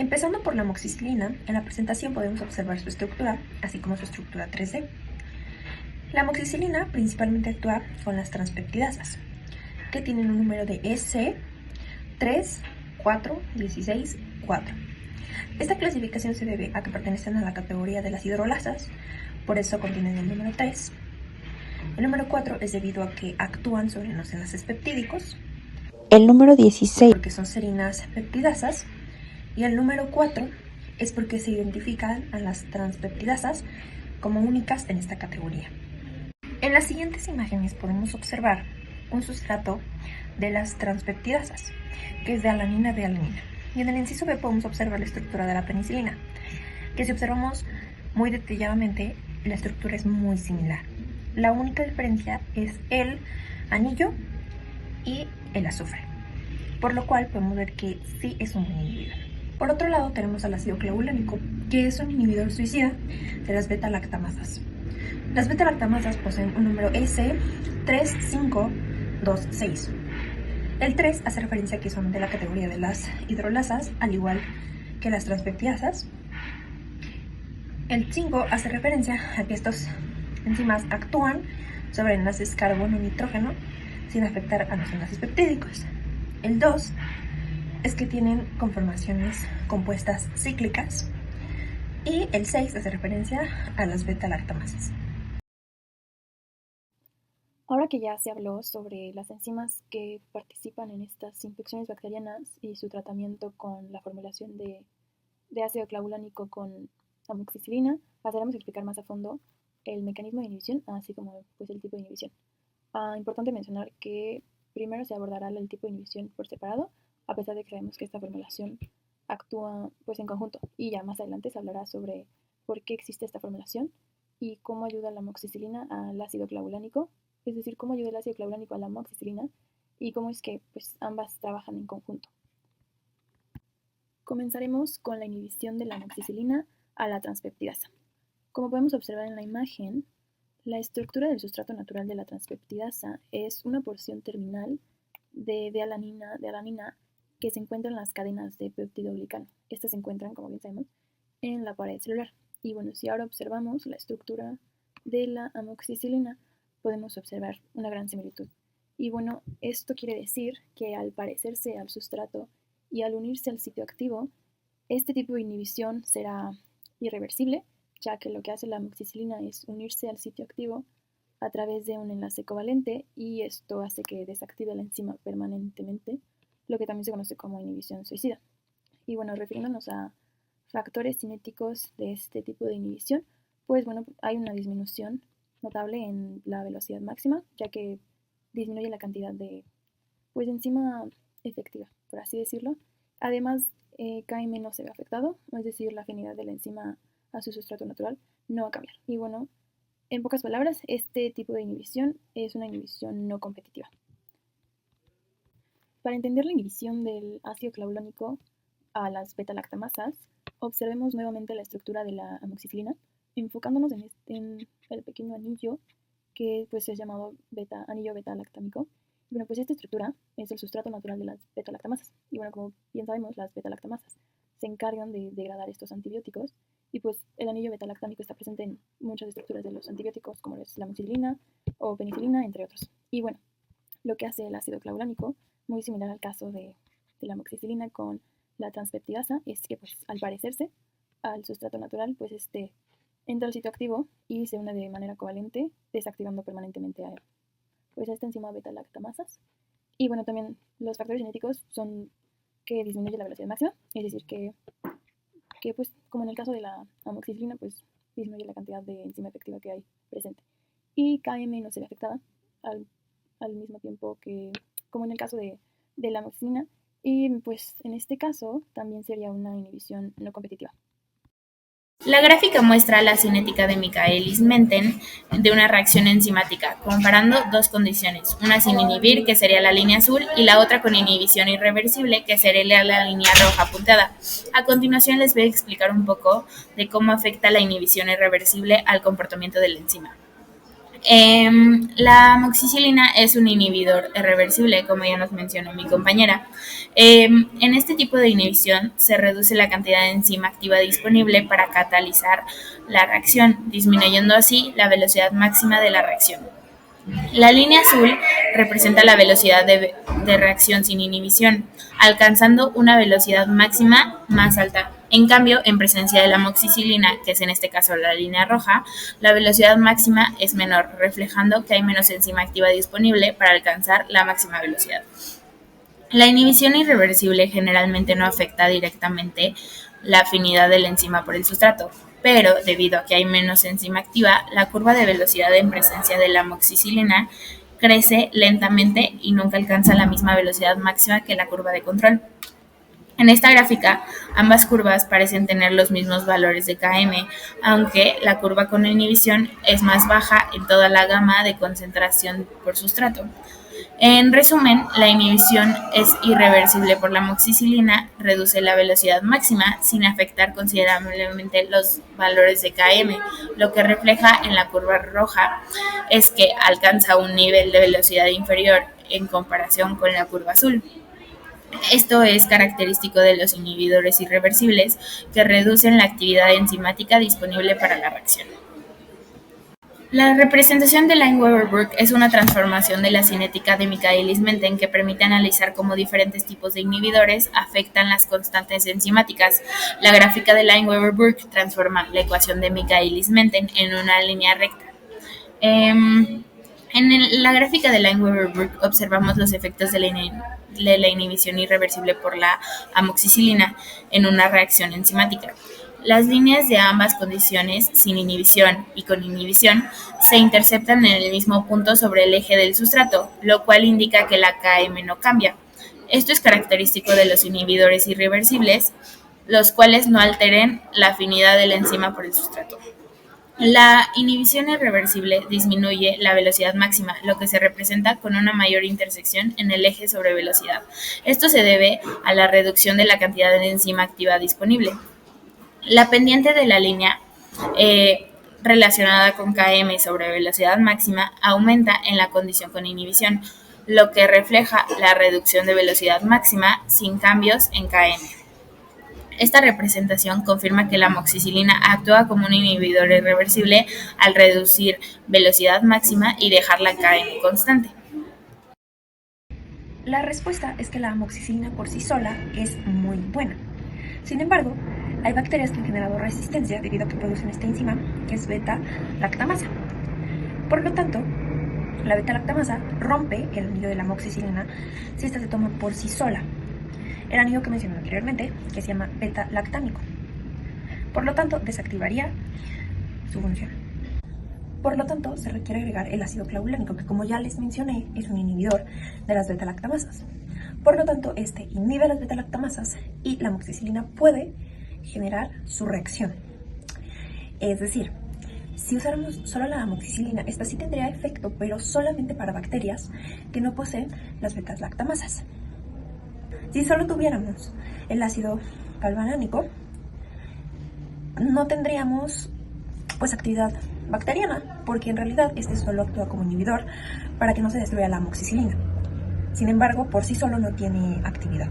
Empezando por la amoxicilina, en la presentación podemos observar su estructura, así como su estructura 3D. La amoxicilina principalmente actúa con las transpeptidasas, que tienen un número de EC 3, 4, 16, 4. Esta clasificación se debe a que pertenecen a la categoría de las hidrolasas, por eso contienen el número 3. El número 4 es debido a que actúan sobre los enlaces peptídicos. El número 16 porque son serinas peptidasas. Y el número 4 es porque se identifican a las transpeptidasas como únicas en esta categoría. En las siguientes imágenes podemos observar un sustrato de las transpeptidasas, que es de alanina de alanina. Y en el inciso B podemos observar la estructura de la penicilina, que si observamos muy detalladamente, la estructura es muy similar. La única diferencia es el anillo y el azufre, por lo cual podemos ver que sí es un buen inhibidor. Por otro lado tenemos al ácido clavulánico, que es un inhibidor suicida de las beta-lactamasas. Las beta-lactamasas poseen un número EC3526. El 3 hace referencia a que son de la categoría de las hidrolasas, al igual que las transpeptidasas. El 5 hace referencia a que estos enzimas actúan sobre enlaces carbono-nitrógeno sin afectar a los enlaces peptídicos. El 2 es que tienen conformaciones compuestas cíclicas. Y el 6 hace referencia a las beta-lactamasas. Ahora que ya se habló sobre las enzimas que participan en estas infecciones bacterianas y su tratamiento con la formulación de ácido clavulánico con amoxicilina, pasaremos a explicar más a fondo el mecanismo de inhibición, así como pues, el tipo de inhibición. Importante mencionar que primero se abordará el tipo de inhibición por separado, a pesar de que sabemos que esta formulación actúa pues, en conjunto. Y ya más adelante se hablará sobre por qué existe esta formulación y cómo ayuda la amoxicilina al ácido clavulánico, es decir, cómo ayuda el ácido clavulánico a la amoxicilina y cómo es que pues, ambas trabajan en conjunto. Comenzaremos con la inhibición de la amoxicilina a la transpeptidasa. Como podemos observar en la imagen, la estructura del sustrato natural de la transpeptidasa es una porción terminal de alanina que se encuentra en las cadenas de peptidoglicano. Estas se encuentran, como bien sabemos, en la pared celular. Y bueno, si ahora observamos la estructura de la amoxicilina, podemos observar una gran similitud. Y bueno, esto quiere decir que al parecerse al sustrato y al unirse al sitio activo, este tipo de inhibición será irreversible, ya que lo que hace la amoxicilina es unirse al sitio activo a través de un enlace covalente y esto hace que desactive la enzima permanentemente, lo que también se conoce como inhibición suicida. Y bueno, refiriéndonos a factores cinéticos de este tipo de inhibición, pues bueno, hay una disminución notable en la velocidad máxima, ya que disminuye la cantidad de pues, enzima efectiva, por así decirlo. Además, Km no se ve afectado, es decir, la afinidad de la enzima a su sustrato natural no va a cambiar. Y bueno, en pocas palabras, este tipo de inhibición es una inhibición no competitiva. Para entender la inhibición del ácido clavulánico a las beta-lactamasas, observemos nuevamente la estructura de la amoxicilina, enfocándonos en el pequeño anillo que pues, es llamado anillo beta-lactámico. Y bueno, pues esta estructura es el sustrato natural de las beta-lactamasas. Y bueno, como bien sabemos, las beta-lactamasas se encargan de degradar estos antibióticos y pues el anillo beta-lactámico está presente en muchas estructuras de los antibióticos, como es la amoxicilina o penicilina, entre otros. Y bueno, lo que hace el ácido clavulánico, muy similar al caso de la amoxicilina con la transpeptidasa, es que pues al parecerse al sustrato natural, pues entra al sitio activo y se une de manera covalente, desactivando permanentemente a esta enzima beta-lactamasas. Y bueno, también los factores genéticos son que disminuye la velocidad máxima, es decir, que pues como en el caso de la amoxicilina, pues disminuye la cantidad de enzima efectiva que hay presente. Y Km no se ve afectada al mismo tiempo que como en el caso de la amoxicilina, y pues en este caso también sería una inhibición no competitiva. La gráfica muestra la cinética de Michaelis-Menten de una reacción enzimática, comparando dos condiciones, una sin inhibir, que sería la línea azul, y la otra con inhibición irreversible, que sería la línea roja punteada. A continuación les voy a explicar un poco de cómo afecta la inhibición irreversible al comportamiento de la enzima. La amoxicilina es un inhibidor irreversible, como ya nos mencionó mi compañera. En este tipo de inhibición se reduce la cantidad de enzima activa disponible para catalizar la reacción, disminuyendo así la velocidad máxima de la reacción. La línea azul representa la velocidad de reacción sin inhibición, alcanzando una velocidad máxima más alta. En cambio, en presencia de la amoxicilina, que es en este caso la línea roja, la velocidad máxima es menor, reflejando que hay menos enzima activa disponible para alcanzar la máxima velocidad. La inhibición irreversible generalmente no afecta directamente la afinidad de la enzima por el sustrato, pero debido a que hay menos enzima activa, la curva de velocidad en presencia de la amoxicilina crece lentamente y nunca alcanza la misma velocidad máxima que la curva de control. En esta gráfica, ambas curvas parecen tener los mismos valores de Km, aunque la curva con inhibición es más baja en toda la gama de concentración por sustrato. En resumen, la inhibición es irreversible por la amoxicilina, reduce la velocidad máxima sin afectar considerablemente los valores de Km. Lo que refleja en la curva roja es que alcanza un nivel de velocidad inferior en comparación con la curva azul. Esto es característico de los inhibidores irreversibles, que reducen la actividad enzimática disponible para la reacción. La representación de Lineweaver-Burke es una transformación de la cinética de Michaelis-Menten que permite analizar cómo diferentes tipos de inhibidores afectan las constantes enzimáticas. La gráfica de Lineweaver-Burke transforma la ecuación de Michaelis-Menten en una línea recta. En la gráfica de Lineweaver-Burke observamos los efectos de la inhibición irreversible por la amoxicilina en una reacción enzimática. Las líneas de ambas condiciones, sin inhibición y con inhibición, se interceptan en el mismo punto sobre el eje del sustrato, lo cual indica que la Km no cambia. Esto es característico de los inhibidores irreversibles, los cuales no alteren la afinidad de la enzima por el sustrato. La inhibición irreversible disminuye la velocidad máxima, lo que se representa con una mayor intersección en el eje sobre velocidad. Esto se debe a la reducción de la cantidad de enzima activa disponible. La pendiente de la línea relacionada con Km sobre velocidad máxima aumenta en la condición con inhibición, lo que refleja la reducción de velocidad máxima sin cambios en Km. Esta representación confirma que la amoxicilina actúa como un inhibidor irreversible al reducir velocidad máxima y dejar la Km constante. La respuesta es que la amoxicilina por sí sola es muy buena. Sin embargo, hay bacterias que han generado resistencia debido a que producen esta enzima, que es beta-lactamasa. Por lo tanto, la beta-lactamasa rompe el anillo de la amoxicilina si esta se toma por sí sola. El anillo que mencioné anteriormente, que se llama beta-lactámico. Por lo tanto, desactivaría su función. Por lo tanto, se requiere agregar el ácido clavulánico, que como ya les mencioné, es un inhibidor de las beta-lactamasas. Por lo tanto, este inhibe las beta-lactamasas y la amoxicilina puede generar su reacción. Es decir, si usáramos solo la amoxicilina, esta sí tendría efecto, pero solamente para bacterias que no poseen las beta-lactamasas. Si solo tuviéramos el ácido galvanánico, no tendríamos actividad bacteriana, porque en realidad este solo actúa como inhibidor para que no se destruya la amoxicilina. Sin embargo, por sí solo no tiene actividad.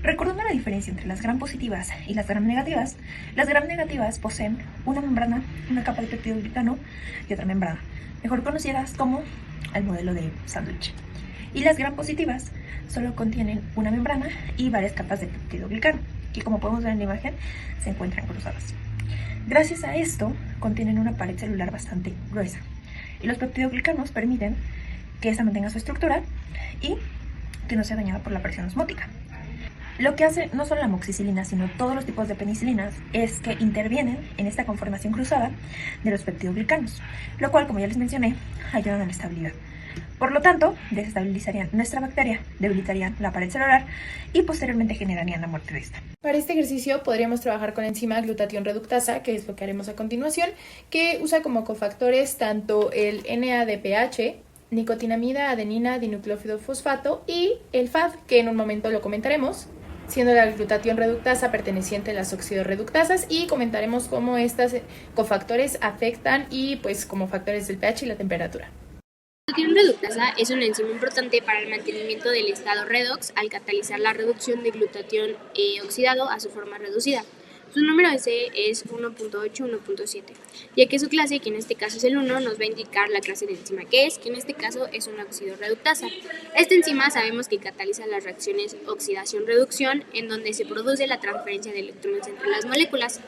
Recordando la diferencia entre las gram positivas y las gram negativas, las gram negativas poseen una membrana, una capa de peptidoglicano y otra membrana, mejor conocidas como el modelo de sándwich. Y las gram positivas solo contienen una membrana y varias capas de peptidoglicano, que como podemos ver en la imagen, se encuentran cruzadas. Gracias a esto, contienen una pared celular bastante gruesa. Y los peptidoglicanos permiten que esta mantenga su estructura y que no sea dañada por la presión osmótica. Lo que hace no solo la amoxicilina, sino todos los tipos de penicilinas, es que intervienen en esta conformación cruzada de los peptidoglicanos, lo cual, como ya les mencioné, ayudan a la estabilidad. Por lo tanto, desestabilizarían nuestra bacteria, debilitarían la pared celular y posteriormente generarían la muerte de esta. Para este ejercicio podríamos trabajar con la enzima glutatión reductasa, que es lo que haremos a continuación, que usa como cofactores tanto el NADPH, nicotinamida, adenina, dinucleófido fosfato y el FAD, que en un momento lo comentaremos. siendo la glutatión reductasa perteneciente a las oxidorreductasas, y comentaremos cómo estas cofactores afectan y pues como factores del pH y la temperatura. La glutatión reductasa es una enzima importante para el mantenimiento del estado redox al catalizar la reducción de glutatión oxidado a su forma reducida. Su número S es 1.8-1.7, ya que su clase, que en este caso es el 1, nos va a indicar la clase de enzima que es, que en este caso es una oxidorreductasa. Esta enzima sabemos que cataliza las reacciones oxidación-reducción, en donde se produce la transferencia de electrones entre las moléculas.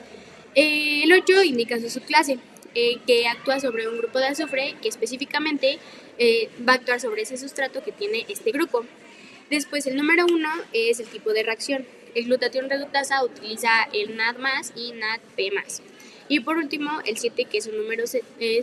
El 8 indica su subclase, que actúa sobre un grupo de azufre, que específicamente va a actuar sobre ese sustrato que tiene este grupo. Después el número 1 es el tipo de reacción. El glutatión reductasa utiliza el NAD+ y NADP+. Y por último, el 7, que es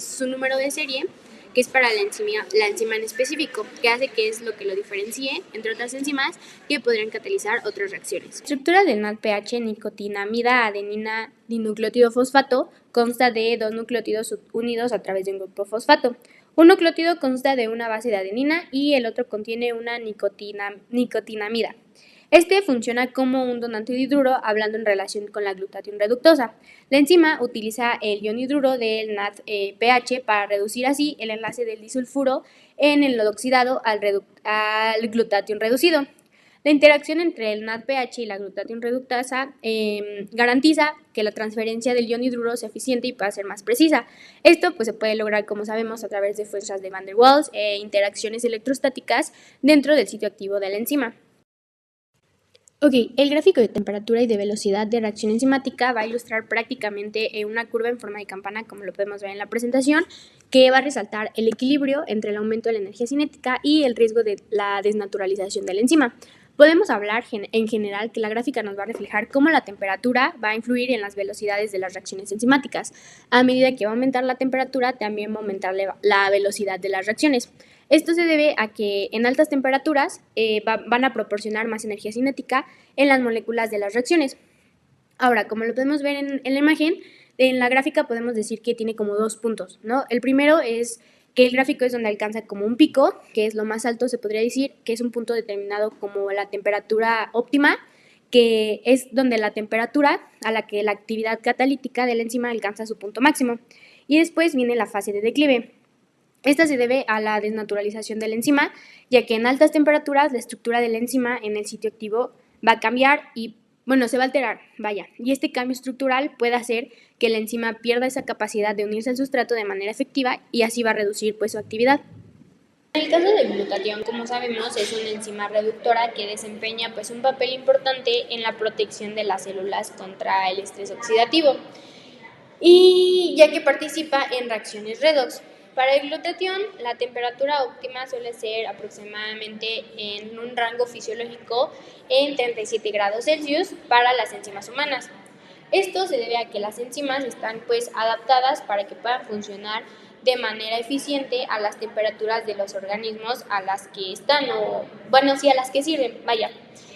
su número de serie, que es para la enzima en específico, que hace que es lo que lo diferencie entre otras enzimas que podrían catalizar otras reacciones. La estructura del NADPH, nicotinamida adenina dinucleótido fosfato, consta de 2 nucleótidos unidos a través de un grupo fosfato. Un nucleótido consta de una base de adenina y el otro contiene una nicotinamida. Este funciona como un donante dihidruro, hablando en relación con la glutatión reductosa. La enzima utiliza el ion hidruro del NADPH para reducir así el enlace del disulfuro en el lodo oxidado al glutatión reducido. La interacción entre el NADPH y la glutatión reductasa garantiza que la transferencia del ion hidruro sea eficiente y pueda ser más precisa. Esto pues, se puede lograr, como sabemos, a través de fuerzas de Van der Waals e interacciones electrostáticas dentro del sitio activo de la enzima. El gráfico de temperatura y de velocidad de reacción enzimática va a ilustrar prácticamente una curva en forma de campana, como lo podemos ver en la presentación, que va a resaltar el equilibrio entre el aumento de la energía cinética y el riesgo de la desnaturalización de la enzima. Podemos hablar en general que la gráfica nos va a reflejar cómo la temperatura va a influir en las velocidades de las reacciones enzimáticas. A medida que va a aumentar la temperatura, también va a aumentar la velocidad de las reacciones. Esto se debe a que en altas temperaturas van a proporcionar más energía cinética en las moléculas de las reacciones. Ahora, como lo podemos ver en la imagen, en la gráfica podemos decir que tiene como 2 puntos, ¿no? El primero es que el gráfico es donde alcanza como un pico, que es lo más alto, se podría decir, que es un punto determinado como la temperatura óptima, que es donde la temperatura a la que la actividad catalítica de la enzima alcanza su punto máximo. Y después viene la fase de declive. Esta se debe a la desnaturalización de la enzima, ya que en altas temperaturas la estructura de la enzima en el sitio activo va a cambiar y se va a alterar, y este cambio estructural puede hacer que la enzima pierda esa capacidad de unirse al sustrato de manera efectiva y así va a reducir su actividad. En el caso del glutatión, como sabemos, es una enzima reductora que desempeña un papel importante en la protección de las células contra el estrés oxidativo, y ya que participa en reacciones redox. Para el glutatión, la temperatura óptima suele ser aproximadamente en un rango fisiológico en 37 grados Celsius para las enzimas humanas. Esto se debe a que las enzimas están adaptadas para que puedan funcionar de manera eficiente a las temperaturas de los organismos a las que están, a las que sirven,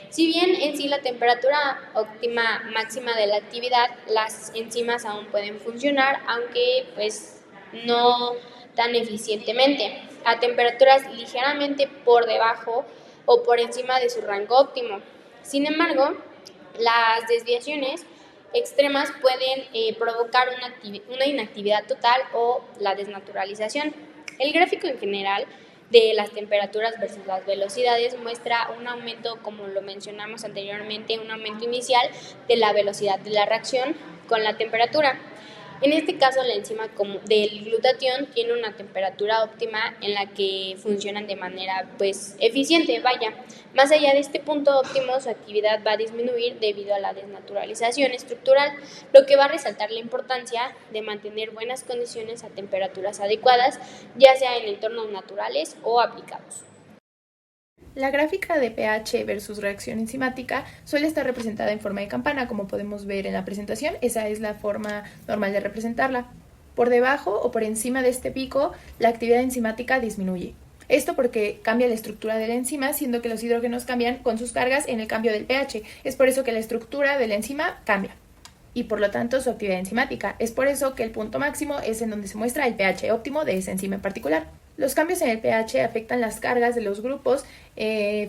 Si bien en sí la temperatura óptima máxima de la actividad, las enzimas aún pueden funcionar, aunque no tan eficientemente, a temperaturas ligeramente por debajo o por encima de su rango óptimo. Sin embargo, las desviaciones extremas pueden provocar una inactividad total o la desnaturalización. El gráfico en general de las temperaturas versus las velocidades muestra un aumento, como lo mencionamos anteriormente, un aumento inicial de la velocidad de la reacción con la temperatura. En este caso, la enzima del glutatión tiene una temperatura óptima en la que funcionan de manera eficiente. Más allá de este punto óptimo, su actividad va a disminuir debido a la desnaturalización estructural, lo que va a resaltar la importancia de mantener buenas condiciones a temperaturas adecuadas, ya sea en entornos naturales o aplicados. La gráfica de pH versus reacción enzimática suele estar representada en forma de campana, como podemos ver en la presentación. Esa es la forma normal de representarla. Por debajo o por encima de este pico, la actividad enzimática disminuye. Esto porque cambia la estructura de la enzima, siendo que los hidrógenos cambian con sus cargas en el cambio del pH. Es por eso que la estructura de la enzima cambia y por lo tanto su actividad enzimática. Es por eso que el punto máximo es en donde se muestra el pH óptimo de esa enzima en particular. Los cambios en el pH afectan las cargas de los grupos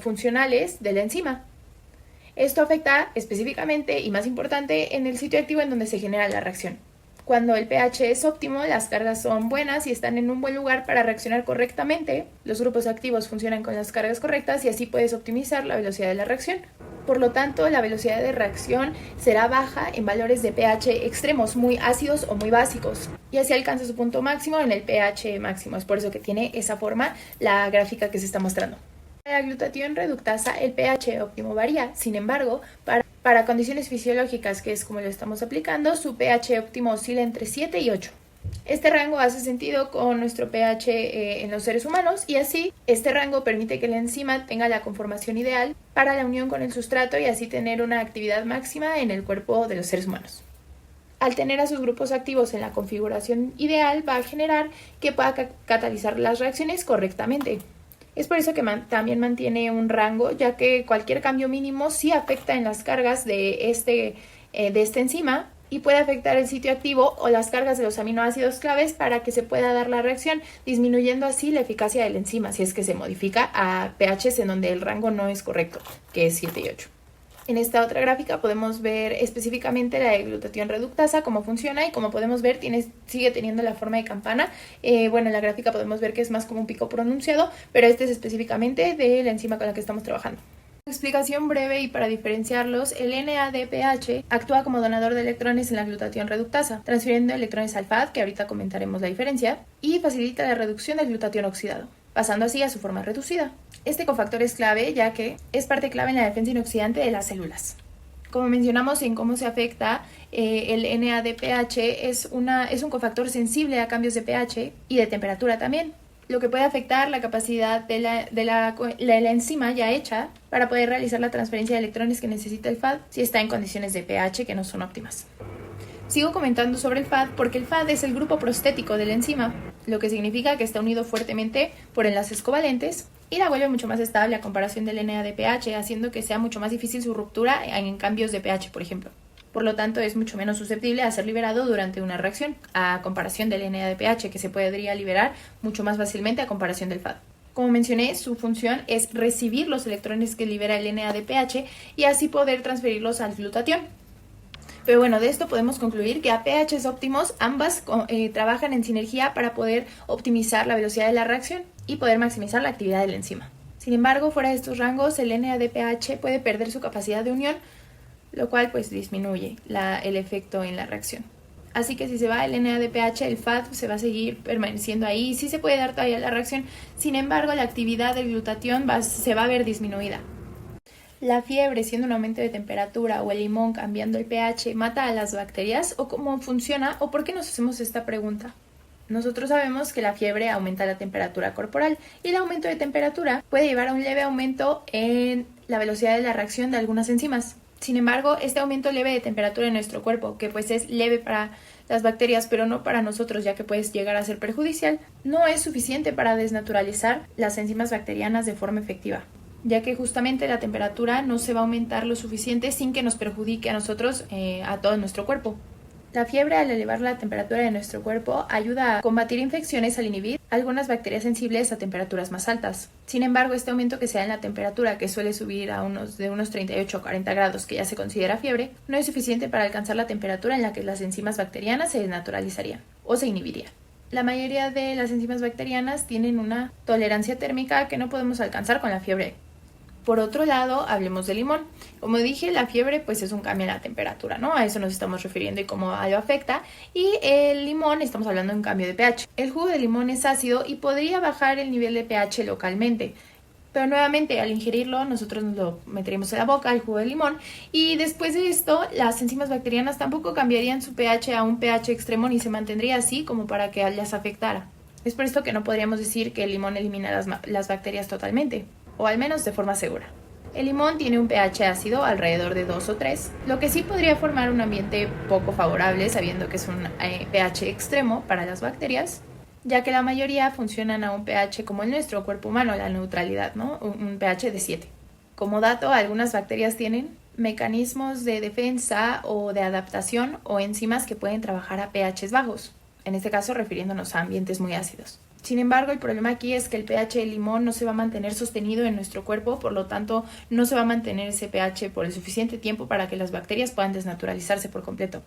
funcionales de la enzima. Esto afecta específicamente y más importante en el sitio activo en donde se genera la reacción. Cuando el pH es óptimo, las cargas son buenas y están en un buen lugar para reaccionar correctamente. Los grupos activos funcionan con las cargas correctas y así puedes optimizar la velocidad de la reacción. Por lo tanto, la velocidad de reacción será baja en valores de pH extremos, muy ácidos o muy básicos. Y así alcanza su punto máximo en el pH máximo. Es por eso que tiene esa forma la gráfica que se está mostrando. Para la glutatión reductasa, el pH óptimo varía. Sin embargo, para condiciones fisiológicas, que es como lo estamos aplicando, su pH óptimo oscila entre 7 y 8. Este rango hace sentido con nuestro pH en los seres humanos y así este rango permite que la enzima tenga la conformación ideal para la unión con el sustrato y así tener una actividad máxima en el cuerpo de los seres humanos. Al tener a sus grupos activos en la configuración ideal va a generar que pueda catalizar las reacciones correctamente. Es por eso que también mantiene un rango, ya que cualquier cambio mínimo sí afecta en las cargas de esta enzima y puede afectar el sitio activo o las cargas de los aminoácidos claves para que se pueda dar la reacción, disminuyendo así la eficacia de la enzima si es que se modifica a pHs en donde el rango no es correcto, que es 7 y 8. En esta otra gráfica podemos ver específicamente la de glutatión reductasa, cómo funciona y como podemos ver sigue teniendo la forma de campana. En la gráfica podemos ver que es más como un pico pronunciado, pero este es específicamente de la enzima con la que estamos trabajando. Explicación breve y para diferenciarlos, el NADPH actúa como donador de electrones en la glutatión reductasa, transfiriendo electrones al FAD, que ahorita comentaremos la diferencia, y facilita la reducción del glutatión oxidado, pasando así a su forma reducida. Este cofactor es clave ya que es parte clave en la defensa inoxidante de las células. Como mencionamos en cómo se afecta, el NADPH es un cofactor sensible a cambios de pH y de temperatura también, lo que puede afectar la capacidad de la enzima ya hecha para poder realizar la transferencia de electrones que necesita el FAD si está en condiciones de pH que no son óptimas. Sigo comentando sobre el FAD porque el FAD es el grupo prostético de la enzima, lo que significa que está unido fuertemente por enlaces covalentes y la vuelve mucho más estable a comparación del NADPH, haciendo que sea mucho más difícil su ruptura en cambios de pH, por ejemplo. Por lo tanto, es mucho menos susceptible a ser liberado durante una reacción, a comparación del NADPH, que se podría liberar mucho más fácilmente a comparación del FAD. Como mencioné, su función es recibir los electrones que libera el NADPH y así poder transferirlos al glutatión. Pero bueno, de esto podemos concluir que a pHs óptimos ambas trabajan en sinergia para poder optimizar la velocidad de la reacción y poder maximizar la actividad de la enzima. Sin embargo, fuera de estos rangos, el NADPH puede perder su capacidad de unión, lo cual pues disminuye el efecto en la reacción. Así que si se va el NADPH, el FAD se va a seguir permaneciendo ahí y sí se puede dar todavía la reacción. Sin embargo, la actividad del glutatión se va a ver disminuida. ¿La fiebre, siendo un aumento de temperatura, o el limón cambiando el pH, mata a las bacterias? ¿O cómo funciona? ¿O por qué nos hacemos esta pregunta? Nosotros sabemos que la fiebre aumenta la temperatura corporal y el aumento de temperatura puede llevar a un leve aumento en la velocidad de la reacción de algunas enzimas. Sin embargo, este aumento leve de temperatura en nuestro cuerpo, que pues es leve para las bacterias, pero no para nosotros, ya que puede llegar a ser perjudicial, no es suficiente para desnaturalizar las enzimas bacterianas de forma efectiva, ya que justamente la temperatura no se va a aumentar lo suficiente sin que nos perjudique a nosotros, a todo nuestro cuerpo. La fiebre, al elevar la temperatura de nuestro cuerpo, ayuda a combatir infecciones al inhibir algunas bacterias sensibles a temperaturas más altas. Sin embargo, este aumento que se da en la temperatura, que suele subir de unos 38 a 40 grados, que ya se considera fiebre, no es suficiente para alcanzar la temperatura en la que las enzimas bacterianas se desnaturalizarían o se inhibirían. La mayoría de las enzimas bacterianas tienen una tolerancia térmica que no podemos alcanzar con la fiebre. Por otro lado, hablemos del limón. Como dije, la fiebre pues es un cambio en la temperatura, ¿no? A eso nos estamos refiriendo y cómo lo afecta. Y el limón, estamos hablando de un cambio de pH. El jugo de limón es ácido y podría bajar el nivel de pH localmente. Pero nuevamente, al ingerirlo, nosotros nos lo meteríamos en la boca, el jugo de limón. Y después de esto, las enzimas bacterianas tampoco cambiarían su pH a un pH extremo ni se mantendría así como para que las afectara. Es por esto que no podríamos decir que el limón elimina las bacterias totalmente, o al menos de forma segura. El limón tiene un pH ácido alrededor de 2 o 3, lo que sí podría formar un ambiente poco favorable, sabiendo que es un pH extremo para las bacterias, ya que la mayoría funcionan a un pH como el nuestro cuerpo humano, la neutralidad, ¿no? Un pH de 7. Como dato, algunas bacterias tienen mecanismos de defensa o de adaptación o enzimas que pueden trabajar a pHs bajos, en este caso refiriéndonos a ambientes muy ácidos. Sin embargo, el problema aquí es que el pH del limón no se va a mantener sostenido en nuestro cuerpo, por lo tanto, no se va a mantener ese pH por el suficiente tiempo para que las bacterias puedan desnaturalizarse por completo.